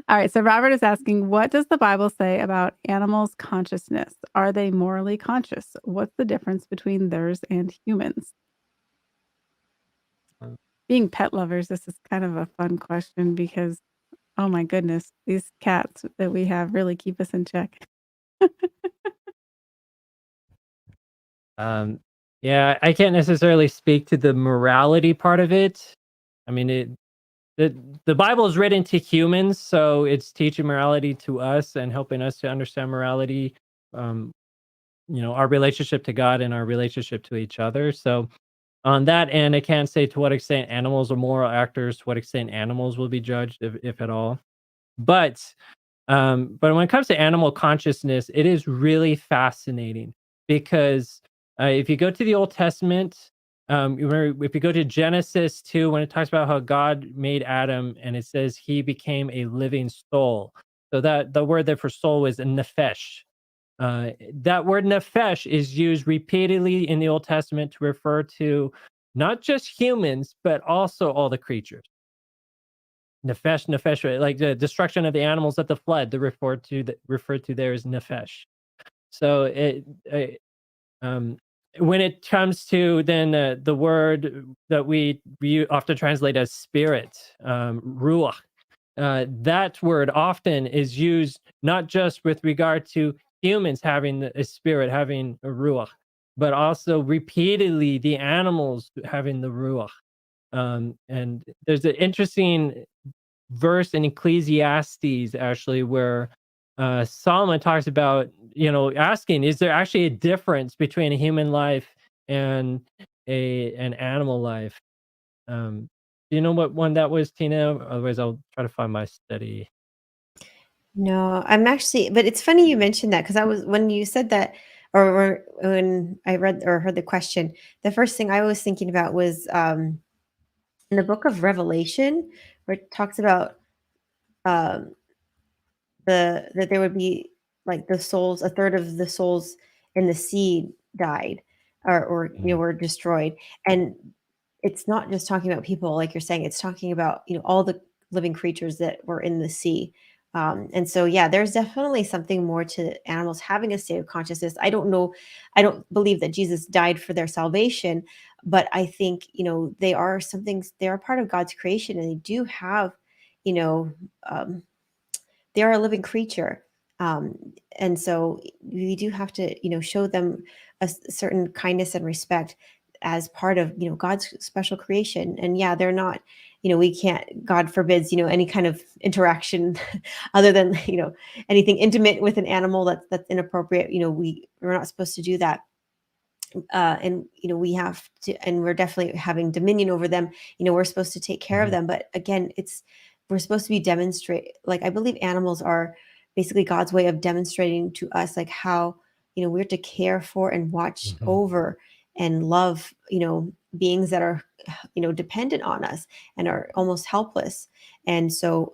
All right. So Robert is asking, what does the Bible say about animals' consciousness? Are they morally conscious? What's the difference between theirs and humans? Um, Being pet lovers, this is kind of a fun question because, oh my goodness, these cats that we have really keep us in check. Um, yeah, I can't necessarily speak to the morality part of it. I mean, the the Bible is written to humans, so it's teaching morality to us and helping us to understand morality. Um, our relationship to God and our relationship to each other. So on that end, I can't say to what extent animals are moral actors, to what extent animals will be judged, if at all. But but when it comes to animal consciousness, it is really fascinating because if you go to the Old Testament, if you go to Genesis 2, when it talks about how God made Adam and it says he became a living soul. So that the word there for soul is nefesh. That word nefesh is used repeatedly in the Old Testament to refer to not just humans, but also all the creatures. Nefesh, nefesh, right? Like the destruction of the animals at the flood, the referred to there is nefesh. So um, when it comes to then the word that we often translate as spirit, ruach, that word often is used not just with regard to humans having a spirit, having a ruach, but also repeatedly the animals having the ruach. And there's an interesting verse in Ecclesiastes actually where Solomon talks about, asking, is there actually a difference between a human life and an animal life? Do you know what one that was, Tina? Otherwise, I'll try to find my study. No, I'm actually, but it's funny you mentioned that because I was, when you said that, or when I read or heard the question, the first thing I was thinking about was in the book of Revelation, where it talks about um, that there would be like the souls, a third of the souls in the sea died, or Mhm. were destroyed, and it's not just talking about people like you're saying, it's talking about all the living creatures that were in the sea. And so yeah, there's definitely something more to animals having a state of consciousness. I don't know, I don't believe that Jesus died for their salvation, but I think they are something, they're a part of God's creation, and they do have, you know um, they are a living creature. And so we do have to show them certain kindness and respect as part of God's special creation. And yeah, they're not, we can't, God forbids, any kind of interaction other than anything intimate with an animal that's inappropriate. We're not supposed to do that. And we have to, and we're definitely having dominion over them. We're supposed to take care of Mhm. them, but again, we're supposed to be demonstrate, like, I believe animals are basically God's way of demonstrating to us like how we're to care for and watch Mhm. over and love beings that are dependent on us and are almost helpless. And so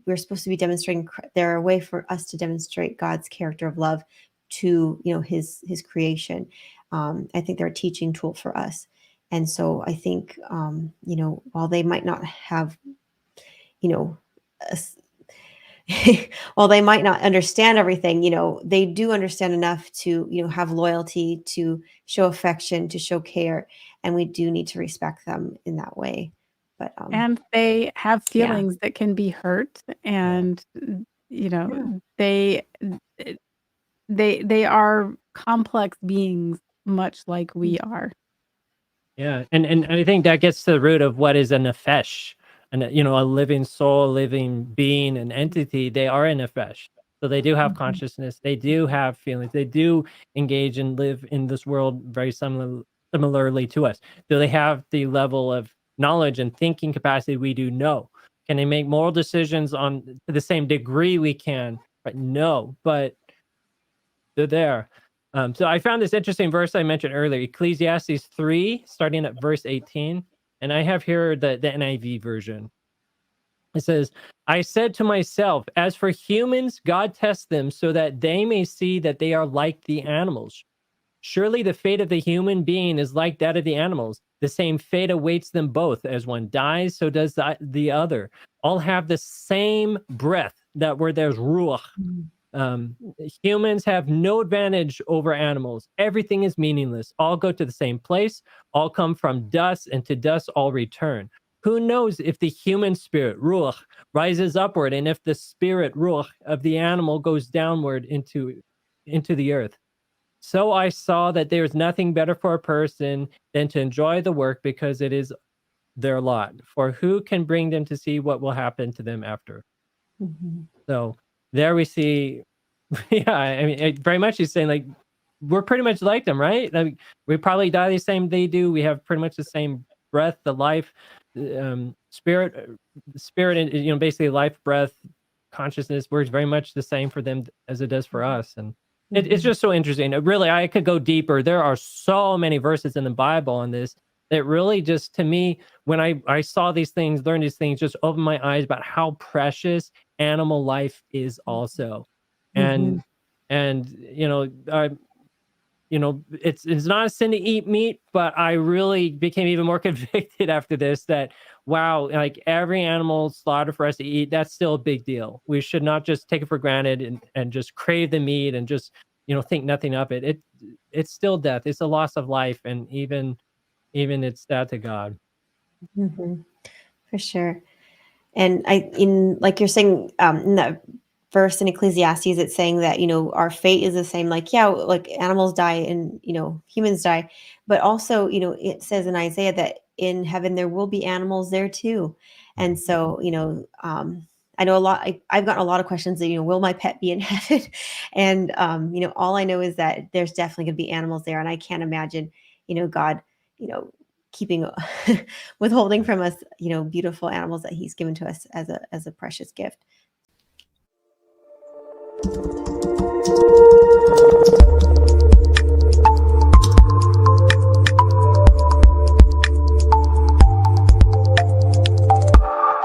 we're supposed to be demonstrating, they're a way for us to demonstrate God's character of love to his creation. I think they're a teaching tool for us. And so I think, while they might not have, you know, a s- while they might not understand everything, they do understand enough to, have loyalty, to show affection, to show care. And we do need to respect them in that way. But And they have yeah. feelings that can be hurt, Yeah. and Yeah. they are complex beings, much like we are. Yeah, and I think that gets to the root of what is a nefesh, and a living soul, a living being, an entity. They are a nefesh, so they do have Mhm. consciousness. They do have feelings. They do engage and live in this world very similarly to us. Do they have the level of knowledge and thinking capacity we do? No. Can they make moral decisions on to the same degree we can? Right? No, but they're there. So I found this interesting verse I mentioned earlier, Ecclesiastes 3, starting at verse 18. And I have here the NIV version. It says, I said to myself, as for humans, God tests them so that they may see that they are like the animals. Surely the fate of the human being is like that of the animals. The same fate awaits them both. As one dies, so does the other. All have the same breath, that where there's ruach. Mm. Um, Humans have no advantage over animals. Everything is meaningless. All go to the same place. All come from dust, and to dust all return. Who knows if the human spirit, ruach, rises upward, and if the spirit, ruach, of the animal goes downward into the earth? So I saw that there is nothing better for a person than to enjoy the work, because it is their lot. For who can bring them to see what will happen to them after? Mhm. So there we see, yeah, I mean, very much he's saying, like, we're pretty much like them, right? Like, we probably die the same they do. We have pretty much the same breath, the life, spirit, spirit, and basically life, breath, consciousness works very much the same for them as it does for us. And it's Mhm. just so interesting. Really, I could go deeper. There are so many verses in the Bible on this that really just, to me, when I saw these things, learned these things, just opened my eyes about how precious animal life is also. Mhm. And it's not a sin to eat meat, but I really became even more convicted after this, that wow, like, every animal slaughtered for us to eat, that's still a big deal. We should not just take it for granted, and just crave the meat, and just think nothing of it. It's still death. It's a loss of life, and even it's that to God. Mhm. For sure. And in like you're saying, in that verse in Ecclesiastes, it's saying that, our fate is the same. Like, yeah, like animals die and, humans die. But also, it says in Isaiah that in heaven there will be animals there too. And so, I know I've gotten a lot of questions that, will my pet be in heaven? And, all I know is that there's definitely going to be animals there. And I can't imagine, God, you know, keeping withholding from us, beautiful animals that he's given to us as a precious gift.